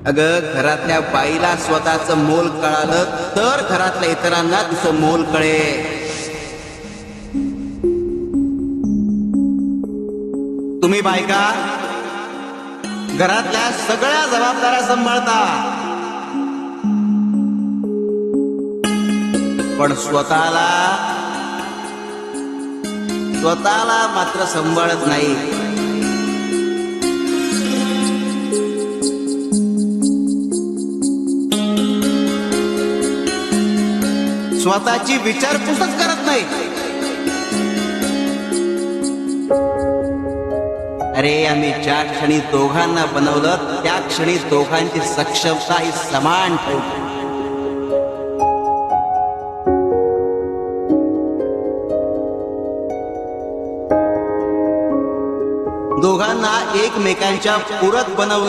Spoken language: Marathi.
अगं, घरातल्या बाईला स्वतःचं मोल कळालं तर घरातल्या इतरांना तिचं मोल कळेल. तुम्ही बायका घरातल्या सगळ्या जबाबदाऱ्या सांभाळता, पण स्वतःला मात्र सांभाळत नाही. स्वतःची विचारपूसच करत नाही. अरे, आम्ही ज्या क्षणी दोघांना बनवलं त्या क्षणी दोघांची सक्षमता ही समान ठेवली. दोघांना एकमेकांच्या पूरक बनवलं.